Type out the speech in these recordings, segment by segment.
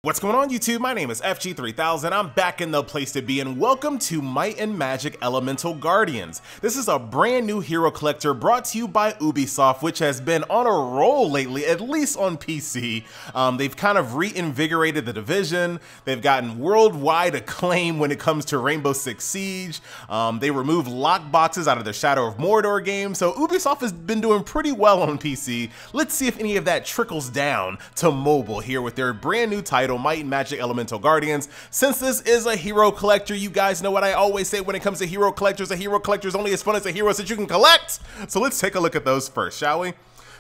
What's going on YouTube? My name is FG3000. I'm back in the place to be and welcome to Might and Magic Elemental Guardians. This is a brand new hero collector brought to you by Ubisoft, which has been on a roll lately, at least on PC. They've kind of reinvigorated the division. They've gotten worldwide acclaim when it comes to Rainbow Six Siege. They removed lock boxes out of the Shadow of Mordor game, so Ubisoft has been doing pretty well on PC. Let's see if any of that trickles down to mobile here with their brand new title, Might and Magic Elemental Guardians. Since this is a hero collector, you guys know what I always say when it comes to hero collectors. A hero collector is only as fun as the heroes that you can collect. So let's take a look at those first, shall we?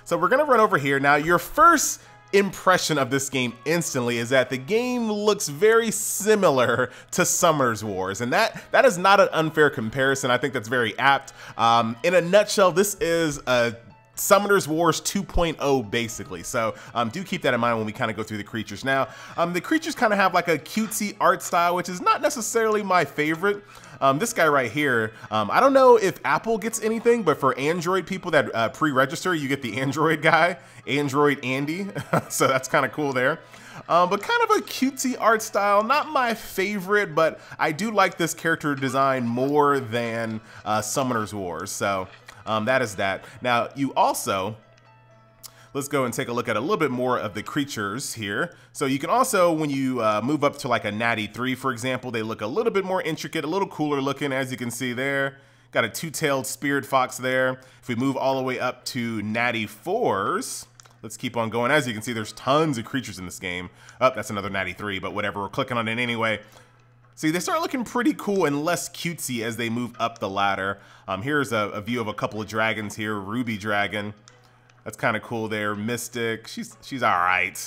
So we're gonna run over here. Now, your first impression of this game instantly is that the game looks very similar to Summoner's Wars, and that is not an unfair comparison. I think that's very apt. In a nutshell, this is a Summoner's Wars 2.0 basically, so do keep that in mind when we kind of go through the creatures. Now, the creatures kind of have like a cutesy art style, which is not necessarily my favorite. This guy right here, I don't know if Apple gets anything, but for Android people that pre-register, you get the Android guy, Android Andy, so that's kind of cool there. But kind of a cutesy art style, not my favorite, but I do like this character design more than Summoner's Wars, so that is that. Now, you also, let's go and take a look at a little bit more of the creatures here. So you can also, when you move up to like a Natty 3, for example, they look a little bit more intricate, a little cooler looking, as you can see there. Got a two-tailed spirit fox there. If we move all the way up to Natty 4s, let's keep on going. As you can see, there's tons of creatures in this game. Oh, that's another Natty 3, but whatever, we're clicking on it anyway. See, they start looking pretty cool and less cutesy as they move up the ladder. Here's a view of a couple of dragons here. Ruby Dragon, that's kind of cool there. Mystic, she's all right.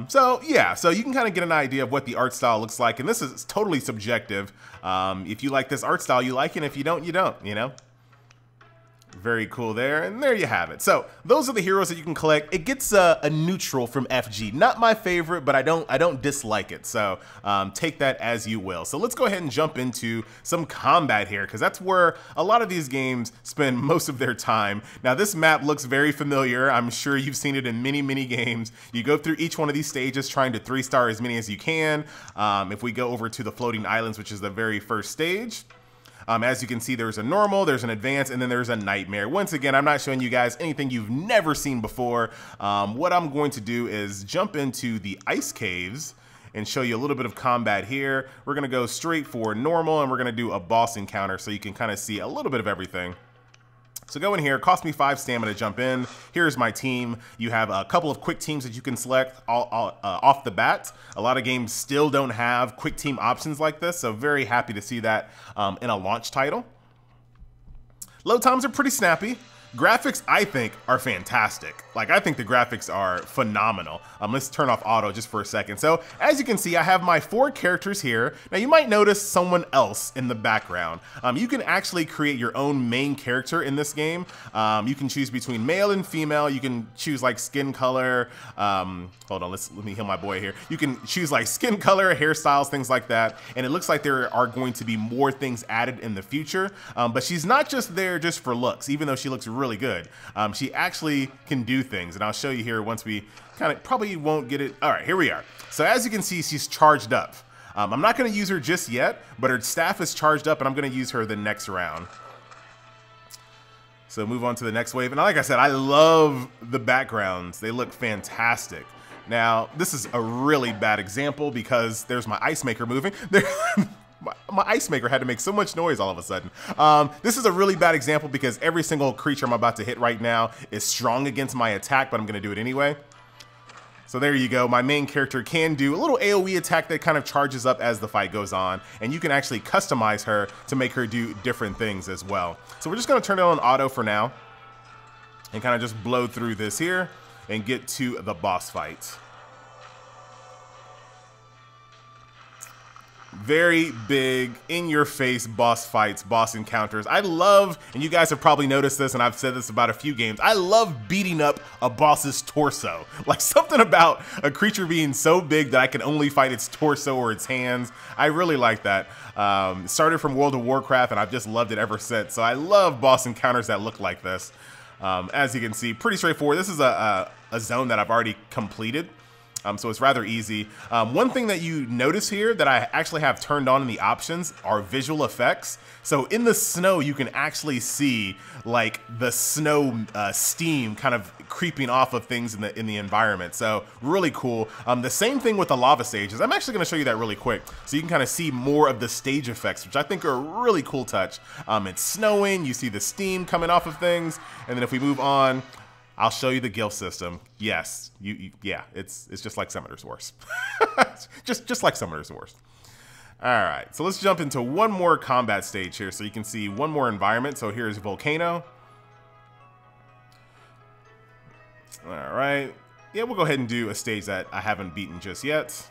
So yeah, so you can kind of get an idea of what the art style looks like, and this is totally subjective. If you like this art style, you like it. If you don't, you don't, you know? Very cool there, and there you have it. So those are the heroes that you can collect. It gets a neutral from FG. Not my favorite, but I don't dislike it. So take that as you will. So let's go ahead and jump into some combat here, because that's where a lot of these games spend most of their time. Now, this map looks very familiar. I'm sure you've seen it in many games. You go through each one of these stages trying to 3-star as many as you can. If we go over to the Floating Islands, which is the very first stage, as you can see, there's a normal, there's an advanced, and then there's a nightmare. Once again, I'm not showing you guys anything you've never seen before. What I'm going to do is jump into the ice caves and show you a little bit of combat here. We're gonna go straight for normal, and we're gonna do a boss encounter so you can kind of see a little bit of everything. So go in here, cost me 5 stamina to jump in. Here's my team. You have a couple of quick teams that you can select off the bat. A lot of games still don't have quick team options like this, so very happy to see that in a launch title. Load times are pretty snappy. Graphics, I think, are fantastic. Like, I think the graphics are phenomenal. Let's turn off auto just for a second. So, as you can see, I have my 4 characters here. Now, you might notice someone else in the background. You can actually create your own main character in this game. You can choose between male and female. You can choose, like, skin color. Hold on, let me heal my boy here. You can choose, like, skin color, hairstyles, things like that. And it looks like there are going to be more things added in the future. But she's not just there just for looks, even though she looks really good. She actually can do things, and I'll show you here once we kind of probably won't get it. All right, here we are. So as you can see, she's charged up. I'm not going to use her just yet, but her staff is charged up, and I'm going to use her the next round. So move on to the next wave. And like I said, I love the backgrounds. They look fantastic. Now, this is a really bad example because there's my ice maker moving. My ice maker had to make so much noise all of a sudden. This is a really bad example because every single creature I'm about to hit right now is strong against my attack, but I'm gonna do it anyway. So there you go. My main character can do a little AoE attack that kind of charges up as the fight goes on, and you can actually customize her to make her do different things as well. So we're just gonna turn it on auto for now and kind of just blow through this here and get to the boss fight. Very big, in-your-face boss fights, boss encounters. I love, and you guys have probably noticed this, and I've said this about a few games, I love beating up a boss's torso. Like, something about a creature being so big that I can only fight its torso or its hands. I really like that. Started from World of Warcraft, and I've just loved it ever since. So I love boss encounters that look like this. As you can see, pretty straightforward. This is a zone that I've already completed. So it's rather easy. One thing that you notice here that I actually have turned on in the options are visual effects. So in the snow, you can actually see like the snow steam kind of creeping off of things in the environment. So really cool. The same thing with the lava stages. I'm actually going to show you that really quick so you can kind of see more of the stage effects, which I think are a really cool touch. It's snowing, you see the steam coming off of things, and then if we move on, I'll show you the Glyph system. Yes, yeah, it's just like Summoner's Wars. just like Summoner's Wars. All right, so let's jump into one more combat stage here so you can see one more environment. So here's Volcano. All right, yeah, we'll go ahead and do a stage that I haven't beaten just yet.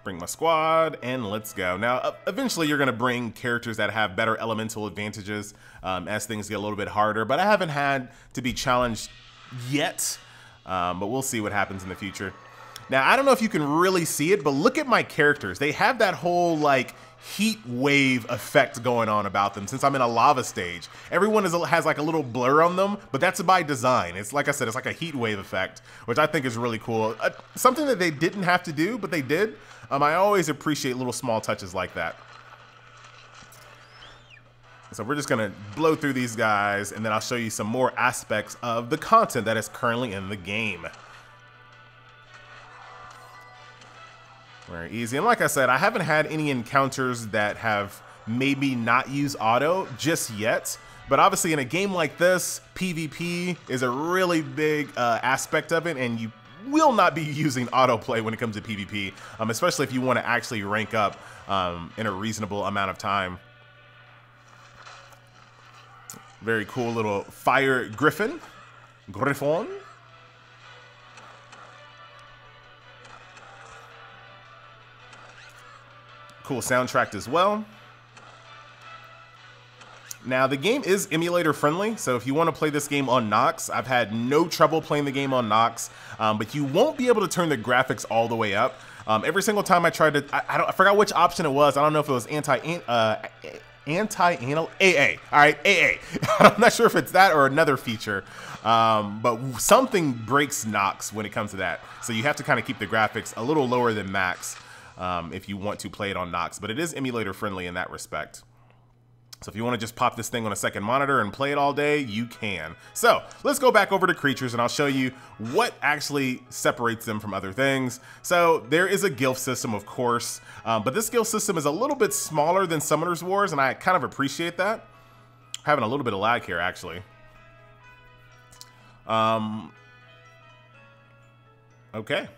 Bring my squad, and let's go. Now, eventually you're gonna bring characters that have better elemental advantages as things get a little bit harder, but I haven't had to be challenged yet, but we'll see what happens in the future. Now, I don't know if you can really see it, but look at my characters. They have that whole like heat wave effect going on about them since I'm in a lava stage. Everyone has like a little blur on them, but that's by design. It's like I said, it's like a heat wave effect, which I think is really cool. Something that they didn't have to do, but they did. I always appreciate little small touches like that. So we're just gonna blow through these guys, and then I'll show you some more aspects of the content that is currently in the game. Very easy, and like I said, I haven't had any encounters that have maybe not used auto just yet, but obviously in a game like this, PvP is a really big aspect of it, and you will not be using autoplay when it comes to PvP, especially if you want to actually rank up in a reasonable amount of time. Very cool little fire griffin. Griffon. Cool soundtrack as well. Now, the game is emulator friendly, so if you want to play this game on Nox, I've had no trouble playing the game on Nox, but you won't be able to turn the graphics all the way up. Every single time I tried to, I forgot which option it was. I don't know if it was anti-anal AA. All right, AA. I'm not sure if it's that or another feature, but something breaks Nox when it comes to that. So you have to kind of keep the graphics a little lower than max if you want to play it on Nox, but it is emulator friendly in that respect. So if you want to just pop this thing on a second monitor and play it all day, you can. So let's go back over to creatures and I'll show you what actually separates them from other things. So there is a Glyph system, of course, but this Glyph system is a little bit smaller than Summoner's Wars, and I kind of appreciate that. Having a little bit of lag here, actually. Okay.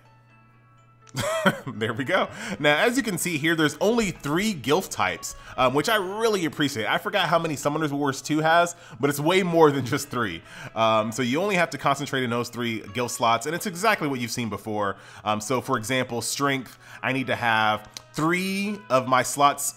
There we go. Now, as you can see here, there's only 3 Glyph types, which I really appreciate. I forgot how many Summoners Wars 2 has, but it's way more than just 3. So you only have to concentrate in those 3 Glyph slots, and it's exactly what you've seen before. So for example, Strength, I need to have 3 of my slots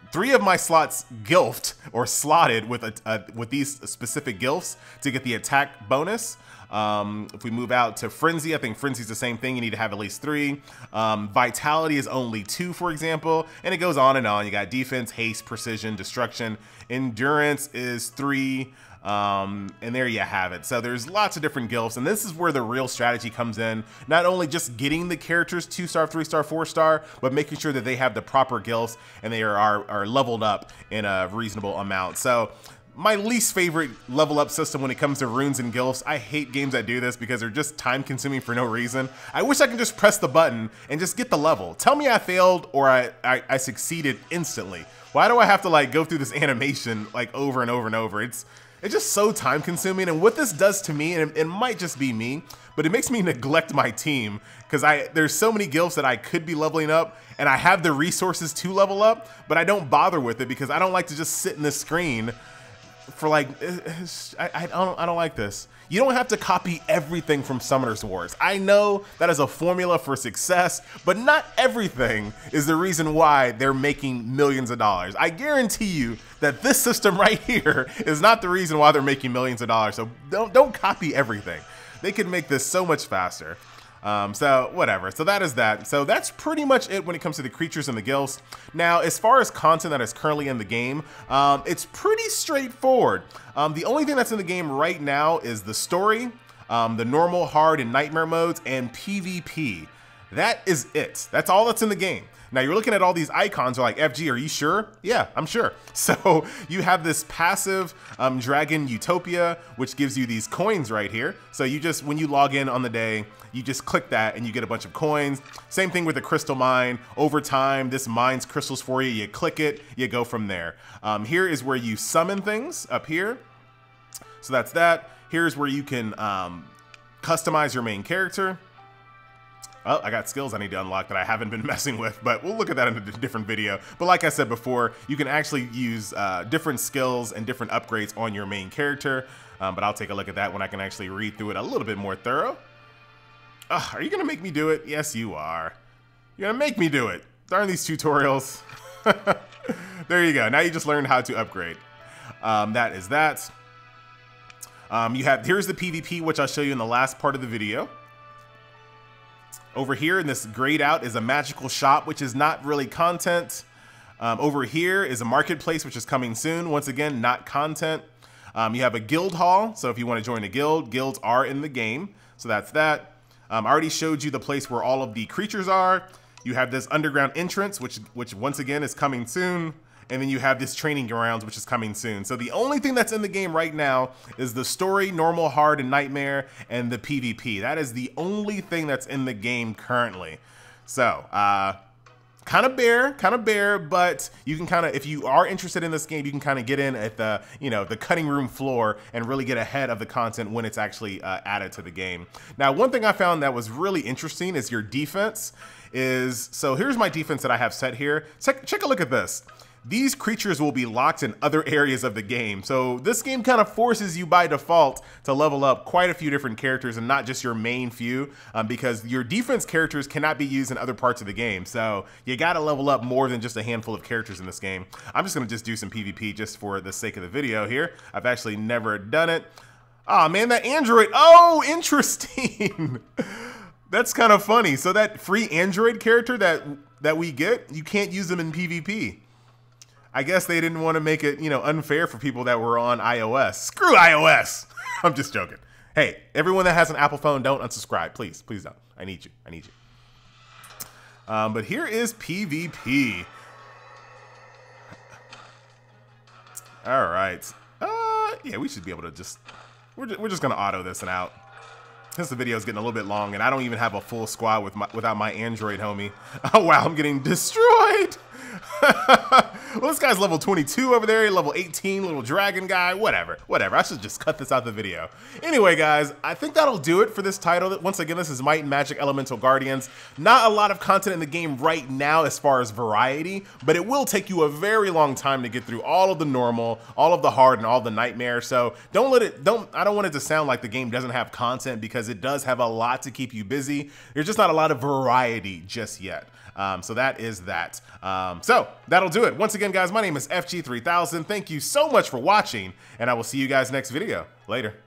glyphed or slotted with these specific glyphs to get the attack bonus. If we move out to Frenzy, I think Frenzy is the same thing. You need to have at least 3. Vitality is only 2, for example, and it goes on and on. You got Defense, Haste, Precision, Destruction. Endurance is 3. And there you have it. So there's lots of different glyphs, and this is where the real strategy comes in. Not only just getting the characters 2-star, 3-star, 4-star, but making sure that they have the proper glyphs and they are leveled up in a reasonable amount. So my least favorite level up system when it comes to runes and glyphs. I hate games that do this because they're just time consuming for no reason. I wish I could just press the button and just get the level. Tell me I failed or I succeeded instantly. Why do I have to like go through this animation like over and over and over? It's just so time consuming, and what this does to me, and it might just be me, but it makes me neglect my team because there's so many glyphs that I could be leveling up and I have the resources to level up, but I don't bother with it because I don't like to just sit in the screen for like, I don't like this. You don't have to copy everything from Summoner's Wars. I know that is a formula for success, but not everything is the reason why they're making millions of dollars. I guarantee you that this system right here is not the reason why they're making millions of dollars. So don't copy everything. They could make this so much faster. So whatever, so that is that. So that's pretty much it when it comes to the creatures and the glyphs. Now, as far as content that is currently in the game, it's pretty straightforward. The only thing that's in the game right now is the story, the normal, hard, and nightmare modes, and PvP. That is it. That's all that's in the game. Now you're looking at all these icons, are like, FG, are you sure? Yeah, I'm sure. So you have this passive Dragon Utopia, which gives you these coins right here. So you just, when you log in on the day, you just click that and you get a bunch of coins. Same thing with the crystal mine. Over time, this mines crystals for you. You click it, you go from there. Here is where you summon things up here. So that's that. Here's where you can customize your main character. Oh, I got skills I need to unlock that I haven't been messing with, but we'll look at that in a different video. But like I said before, you can actually use different skills and different upgrades on your main character. But I'll take a look at that when I can actually read through it a little bit more thorough. Are you gonna make me do it? Yes, you are. You're gonna make me do it. Darn these tutorials. There you go. Now you just learned how to upgrade. That is that. Here's the PvP, which I'll show you in the last part of the video. Over here in this grayed out is a magical shop, which is not really content. Over here is a marketplace, which is coming soon. Once again, not content. You have a guild hall. So if you want to join a guild, guilds are in the game. So that's that. I already showed you the place where all of the creatures are. You have this underground entrance, which once again is coming soon. And then you have this training grounds, which is coming soon. So the only thing that's in the game right now is the story, normal, hard, and nightmare, and the PvP. That is the only thing that's in the game currently. So, kind of bare, but you can kind of, if you are interested in this game, you can kind of get in at the, the cutting room floor and really get ahead of the content when it's actually added to the game. Now, one thing I found that was really interesting is your defense so here's my defense that I have set here. Check a look at this. These creatures will be locked in other areas of the game. So this game kind of forces you by default to level up quite a few different characters and not just your main few, because your defense characters cannot be used in other parts of the game. So you got to level up more than just a handful of characters in this game. I'm just going to do some PvP just for the sake of the video here. I've actually never done it. Oh man, that android. Oh, interesting. That's kind of funny. So that free android character that we get, you can't use them in PvP. I guess they didn't want to make it, unfair for people that were on iOS. Screw iOS. I'm just joking. Hey, everyone that has an Apple phone, don't unsubscribe. Please don't. I need you. But here is PvP. All right. Yeah, we should be able to we're just going to auto this and out. Since the video is getting a little bit long and I don't even have a full squad without my android homie. Oh wow, I'm getting destroyed. Well, this guy's level 22 over there, level 18, little dragon guy, whatever. I should just cut this out the video. Anyway, guys, I think that'll do it for this title. Once again, this is Might and Magic Elemental Guardians. Not a lot of content in the game right now as far as variety, but it will take you a very long time to get through all of the normal, all of the hard, and all the nightmare. So I don't want it to sound like the game doesn't have content, because it does have a lot to keep you busy. There's just not a lot of variety just yet. So that is that. So that'll do it. Once again, guys, my name is FG3000. Thank you so much for watching, and I will see you guys next video. Later.